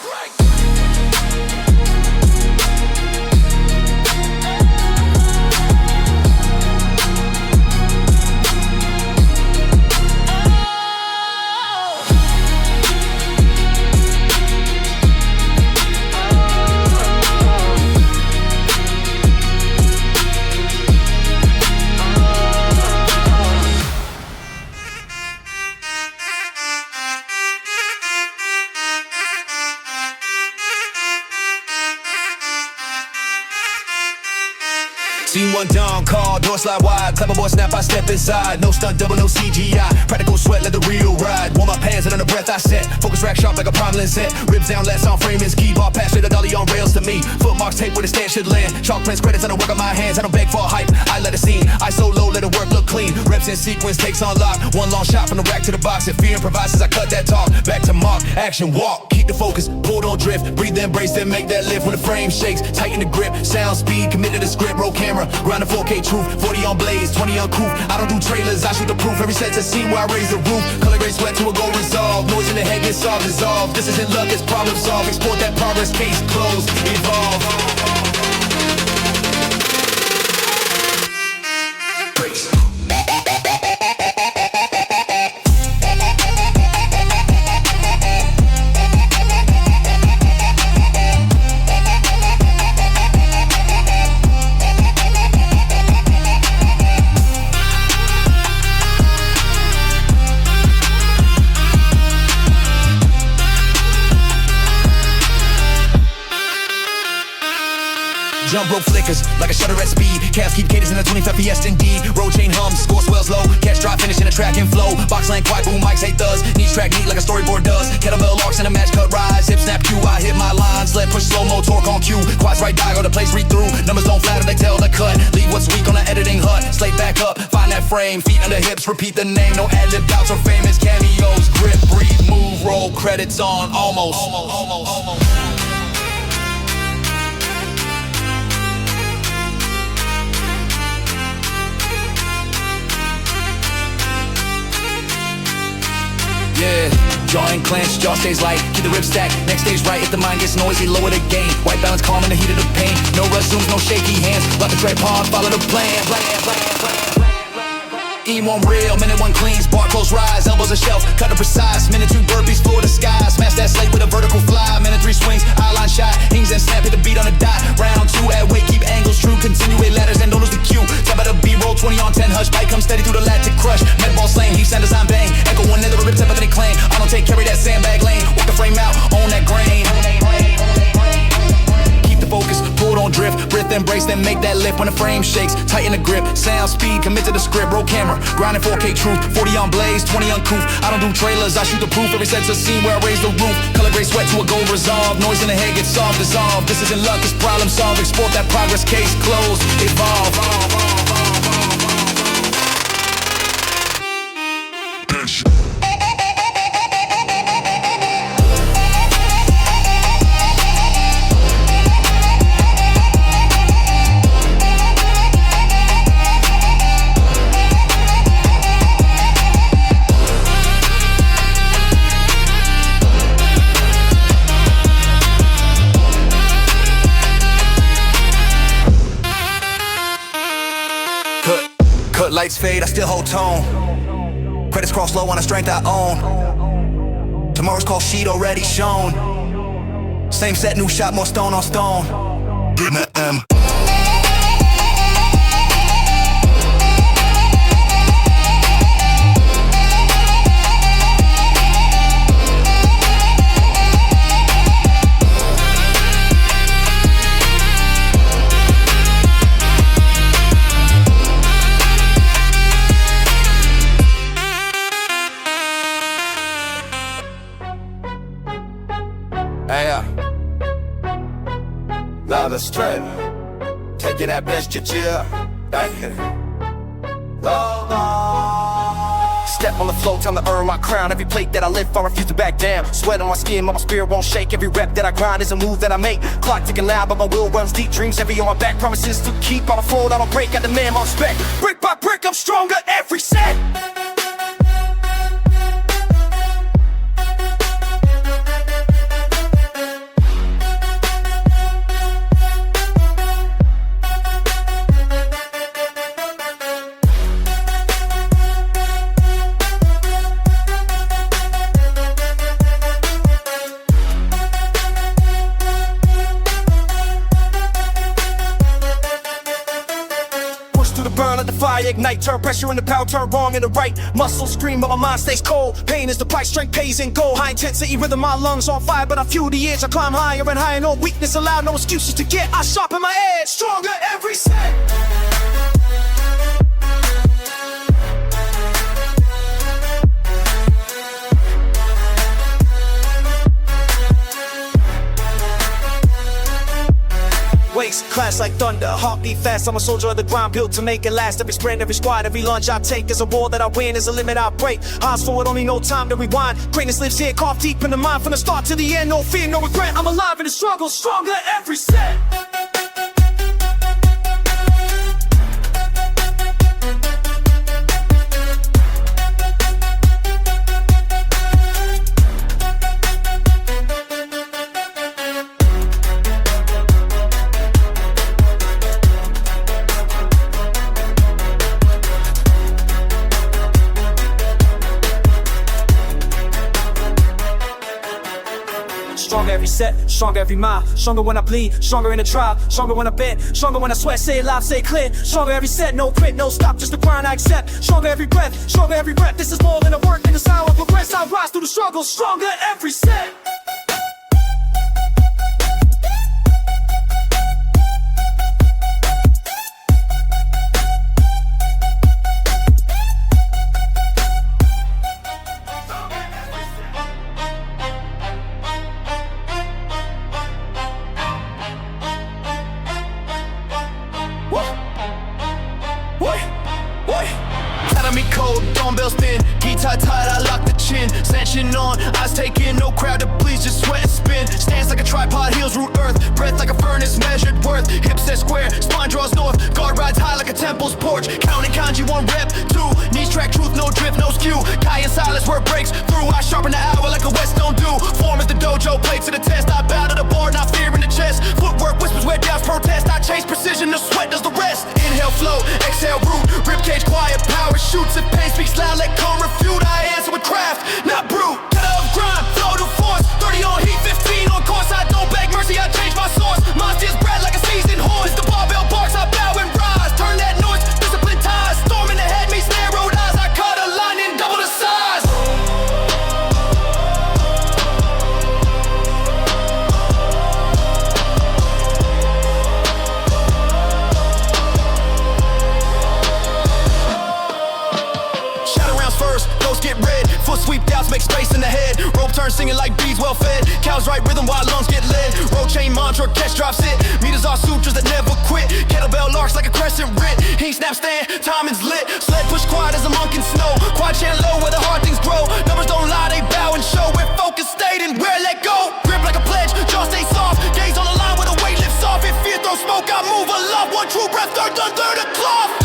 Scene one down, call, door slide wide. Clever boy snap, I step inside. No stunt, double, no CGI. Practical sweat, let the real ride. Warm up hands and under breath I set. Focus rack sharp like a prime lens set. Ribs down, less on frame is key. Ball pass straight a dolly on rails to me. Footmarks tape where the stand should land. Chalk prints, credits on the work of my hands. I don't beg for hype, I let it scene. I so low, let the work look clean. Reps in sequence, takes on lock. One long shot from the rack to the box. If fear improvises, I cut that talk. Back to mark, action, walk. Keep the focus, pull, don't drift. Breathe, then brace, then make that lift. When the frame shakes, tighten the grip. Sound, speed, commit to the script. Roll camera, grind the 4K truth. 40 on blaze, 20 on coupe. I don't do trailers, I shoot the proof. Every set's a scene where I raise the roof. Color grade sweat to a goal resolve. Noise in the head gets all dissolved. This isn't luck, it's problem solved. Export that progress, case closed, evolve. Jump rope flickers like a shutter at speed. Calves keep cadence in the 25 Fiesta indeed. Road chain hums, score swells low. Catch drop, finish in a track and flow. Box lane quiet, boom, mics hate thuds. Each track neat like a storyboard does. Kettlebell locks in a match cut rise. Hip snap cue, I hit my lines. Let push slow mo, torque on cue. Quads right diagonal, the place read through. Numbers don't flatter, they tell the cut. Leave what's weak on the editing hut. Slate back up, find that frame. Feet under hips, repeat the name. No ad-lib doubts or famous cameos. Grip, breathe, move, roll, credits on. Almost. Yeah, jaw unclenched, jaw stays light, keep the ribs stacked. Next stage right, if the mind gets noisy, lower the gain. White balance calm in the heat of the pain. No rush zooms, no shaky hands. Let the tread pause, follow the plan. E1 real, minute one cleans, bar close rise, elbows a shelf, cut to precise. Minute two burpees, floor to sky, smash that slate with a vertical fly. Minute three swings, eyeline shot, hings and snap, hit the beat on the dot. Round two at weight, keep angles true, continuate ladders and don't lose the cue. Top of the B roll, 20 on 10, hush, bite come steady through the lat to crush. Med ball slang, heat sound design bang, echo one never rip tap of any claim. I don't take carry that sandbag lane, walk the frame out, own that grain. Focus, pull, don't drift, breath, embrace, then make that lift when the frame shakes, tighten the grip, sound, speed, commit to the script, roll camera, grinding 4K truth, 40 on blaze, 20 on coupe, I don't do trailers, I shoot the proof, every set's a scene where I raise the roof, color grade sweat to a goal resolve, noise in the head gets solved, dissolved, this isn't luck, it's problem solved, export that progress, case closed, evolve. Lights fade, I still hold tone. Credits cross low on the strength I own. Tomorrow's call sheet already shown. Same set, new shot, more stone on stone. Getting the M. Hey, love the strength, taking that best you chill. Step on the floor, time to earn my crown. Every plate that I lift, I refuse to back down. Sweat on my skin, but my spirit won't shake. Every rep that I grind is a move that I make. Clock ticking loud, but my will runs deep. Dreams heavy on my back, promises to keep. On the floor, I don't break, I demand my respect. Brick by brick, I'm stronger every set. Burn, let the fire ignite. Turn pressure into power, turn wrong into right. Muscles scream, but my mind stays cold. Pain is the price, strength pays in gold. High intensity rhythm, my lungs on fire, but I fuel the edge. I climb higher and higher. No weakness allowed, no excuses to get. I sharpen my edge, stronger every set. Wakes, clash like thunder, heartbeat fast. I'm a soldier of the grind, built to make it last. Every sprint, every squad, every lunge I take is a war that I win, is a limit I break. Eyes forward, only no time to rewind. Greatness lives here, carved deep in the mind. From the start to the end, no fear, no regret. I'm alive in the struggle, stronger every set. Stronger every set, stronger every mile. Stronger when I bleed, stronger in the trial. Stronger when I bend, stronger when I sweat. Say it loud, say it clear. Stronger every set, no quit, no stop, just the grind I accept. Stronger every breath, stronger every breath. This is more than a work, in the sound of progress. I rise through the struggle, stronger every set. Me cold, dumbbell spin, guitar tight, I lock the chin. Sanction on, eyes taken, no crowd to please, just sweat and spin. Stance like a tripod, heels root earth, breath like a furnace, measured worth. Hips set square, spine draws north, guard rides high like a temple's porch. Counting kanji, 1 rep, 2, knees track truth, no drift, no skew. Kai in silence where it breaks through, I sharpen the hour like a Whetstone do. Form is the dojo, plate to the test, I bow to the board, not fear in the chest. Footwork whispers where doubts protest, I chase precision, the sweat does the rest. Inhale flow, exhale root, ribcage quiet, power shoots. If pain speaks loud, let calm refute. I answer with craft, not brute. Cut up grind, flow to force. 30 on heat, 15 on course. I don't beg mercy, I change my source. Monsters bred like a seasoned horse. The barbell barks, I bow and rise. Turn that noise, discipline ties. Storm in the head meets narrowed eyes. I cut a line and double the size. Ghosts get red, foot sweep doubts, make space in the head. Rope turn singing like bees well fed. Cows right rhythm while lungs get led. Road chain mantra, catch drops it. Meters are sutras that never quit. Kettlebell larks like a crescent writ. Heat snap stand, timing's lit. Sled push quiet as a monk in snow. Quad chant low where the hard things grow. Numbers don't lie, they bow and show. Where focus stayed and where let go. Grip like a pledge, jaw stay soft. Gaze on the line where the weight lifts off. If fear throws smoke, I move a lot. One true breath, third a cloth.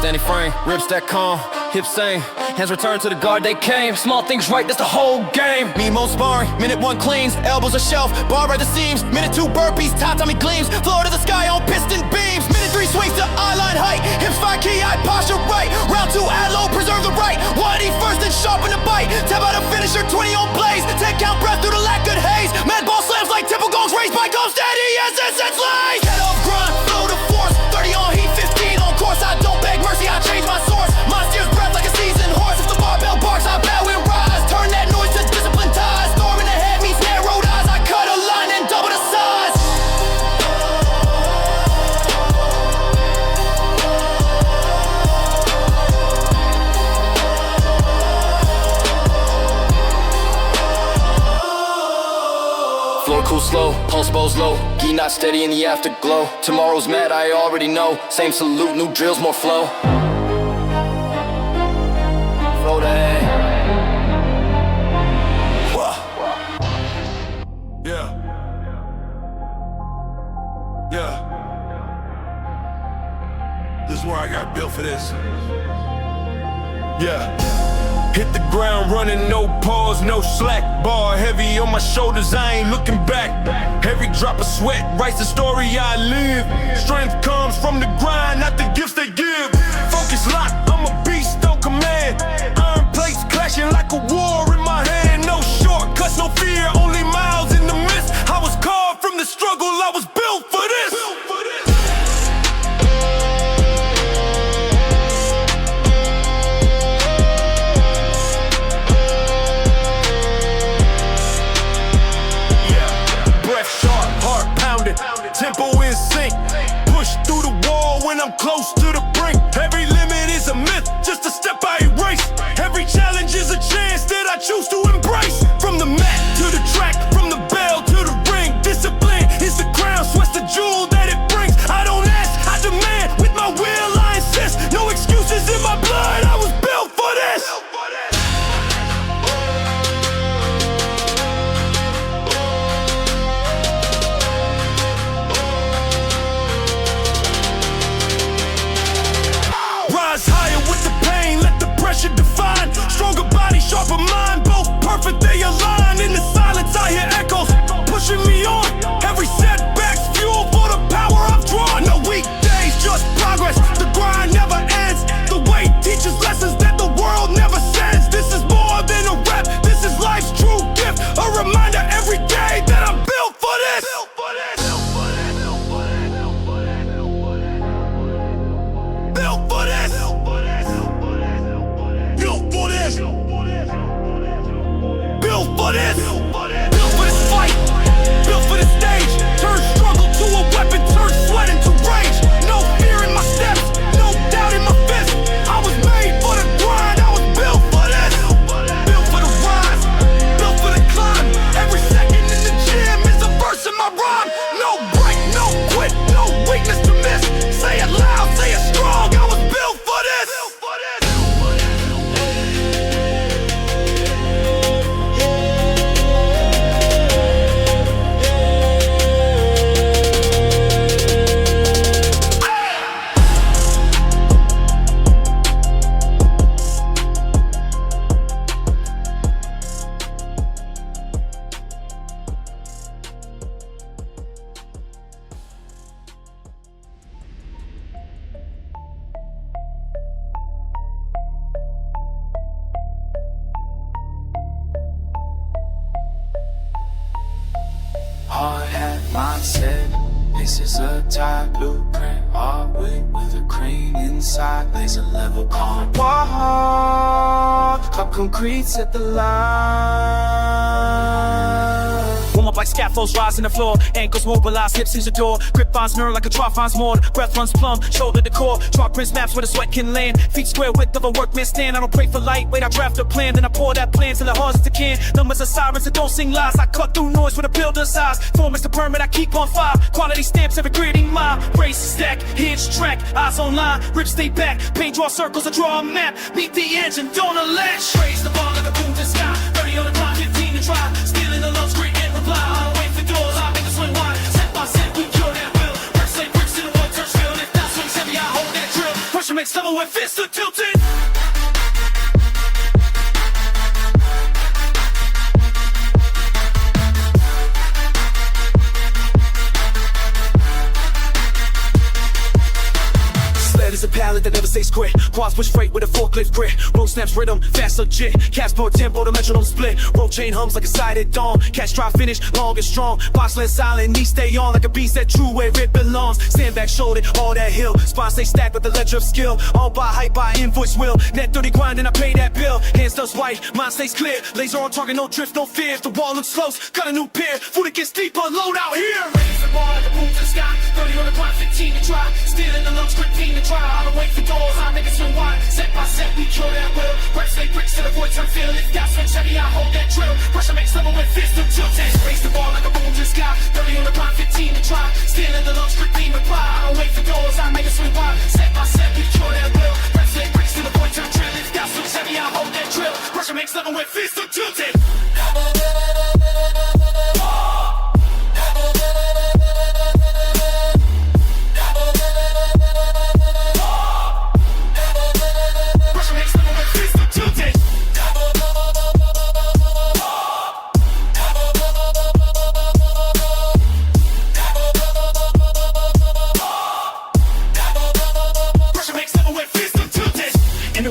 Standing frame, ribs that calm. Hips same, hands return to the guard they came. Small things right, that's the whole game. Me most sparring, minute 1 cleans, elbows a shelf, bar at the seams. Minute 2 burpees, top tummy gleams, floor to the sky on piston beams. Minute 3 swings to eye-line height, hips 5 key, eye posture right. Round 2 add low, preserve the right. 1 eat first, then sharpen the bite. Tap out a finisher, 20 on blaze. 10 count breath through the lack of haze. Mad ball slams like temple gongs, raised by come steady as SS lays. Head off grind, flow to force. 30 on heat, 15 on course. I don't beg mercy, I change my source. Mine steers breath like a seasoned horse. If the barbell barks, I bow and rise. Turn that noise to discipline ties. Storm in the head meets narrowed eyes. I cut a line and double the size. Floor cool slow, pulse bows low. Gi not steady in the afterglow. Tomorrow's mad, I already know. Same salute, new drills, more flow. Flow to A. Yeah. Yeah. This is where I got built for this. Yeah. Hit the ground running, no pause, no slack. Bar heavy on my shoulders, I ain't looking back. Every drop of sweat writes the story I live. Strength comes from the grind, not the gifts they give. Focus locked, I'm a beast on command. Iron plates clashing like a war in my hand. No shortcuts, no fear, only miles in the mist. I was carved from the struggle, I was built for this. Tempo in sync, push through the wall when I'm close to the brink. Every limit is a myth, just a step I erase. Every challenge is a chance that I choose to embrace. From the mat to the track, from the bell to the ring. Discipline is the crown, sweat's the jewel that it brings. I don't ask, I demand, with my will I insist. No excuses in my blood, I was built for this. Rise higher with the pain, let the pressure define. Stronger body, sharper mind, both perfect, they align. In the silence I hear echoes, pushing me on. Every setback's fuel for the power I've drawn. No weekdays, just progress, the grind never ends. The weight teaches lessons that the world never sends. This is more than a rap, this is life's true gift. A reminder every day that I'm built for this. Built for this. Built for this. Built for this. Built for this fight. Built for this stage. Turn struggle to a weapon. Turn sweat into rage. No fear in my steps. No doubt in my fist. I was made for the grind. I was built for this. Built for the rise. Built for the climb. Every second in the gym is a verse in my rhyme. No break, no quit, no weakness to miss. Say it loud, say it strong. I was built for this. Hard hat mindset, this is a tie blueprint. Hardwood with a cream inside, laser level on wall. Club concrete set the line. Warm up like scaffolds rising the floor. Ankles mobilized, hips hinge the door. Grip finds nerve like a trough finds mortar. Breath runs plumb, shoulder to core. Chalk prints maps where the sweat can land. Feet square width of a workman's stand. I don't pray for lightweight, I draft a plan. Then I pour that plan till the hardest I can. Numbers are sirens that don't sing lies. I cut through noise with a builder's eyes. Form is the permit, I keep on fire. Quality stamps every gritty mile. Brace stack, hinge track, eyes on line. Ribs stay back, paint draw circles, I draw a map. Beat the engine, don't latch. Raise the bar like a boom to sky. 30 on the clock, 15 to try. Stealing the love's grit and reply. I don't wait for doors, I make the swing wide. Step by step, we cure that will. Bricks like bricks in the one touch field. If that swings heavy, I hold that drill. Pressure makes level when fists are tilted. quit. Quads push freight with a forklift grit. Roll snaps rhythm, fast legit. Cats per tempo, the metronome split. Roll chain hums like a sighted dawn. Catch try finish, long and strong. Box land silent, knee stay on like a beast that true where it belongs. Stand back, shoulder, all that hill. Spine stay stacked with the ledger of skill. All by hype, by invoice will. Net 30 grind and I pay that bill. Hands does white, mind stays clear. Laser on target, no drift, no fear. If the wall looks close, got a new pair. Food it gets deeper, load out here. Raise the bar like a boom to the sky. 30 on the clock, 15 to try. Still in the lungs, 15 to try. I don't wait for doors, I make it swing wide. Set by set, we kill that will. Bricks lay bricks till the void turn feel. If that's swing heavy, I hold that drill. Pressure makes level with fist of tilted. Raise the bar like a boom to the sky. 30 on the clock, 15 to try. Still in the lungs, 15 reply. I don't wait for doors, I make it swing wide. Set by set, we kill that will. Bricks lay bricks till the void turn trill. If that's swing heavy, I hold that drill. Pressure makes level with fist of tilted.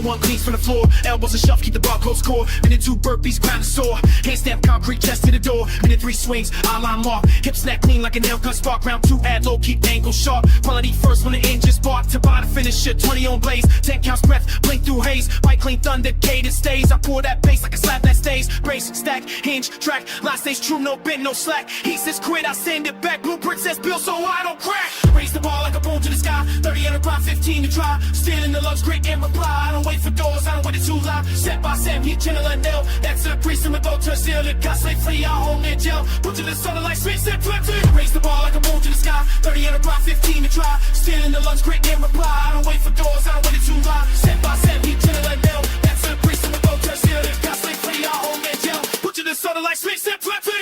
One cleans from the floor, elbows and shove, keep the barcode score. Minute 2 burpees, ground and sore. Hand stamp concrete, chest to the door. Minute 3 swings, eye-line mark. Hip snap clean like a nail gun spark. Round 2 add low, keep angle sharp. Quality first when the engine spark. To buy the finish it, 20 on blaze. 10 counts breath, blink through haze. Bite clean thunder, cadence stays. I pour that bass like a slap that stays. Brace, stack, hinge, track. Line stays true, no bend, no slack. He says quit, I send it back. Blueprint says build so I don't crack. Raise the ball like a boom to the sky. 30 on the grind, 15 to try. Still in the lungs, great in reply. I don't wait for doors, I don't wait it too loud. Step by step, he channel a nail. That's a priest in my boat to seal. It got slave free, I hold in jail. Put to the sun like sweet step 20. Raise the ball like a boom to the sky. 30 on the grind, 15 to try. Still in the lungs, great in reply. I don't wait for doors, I don't wait it too loud. Step by step, he channel a nail. That's a priest in my boat to seal. It got slave free, I hold in jail. Put to the sun like sweet step 20.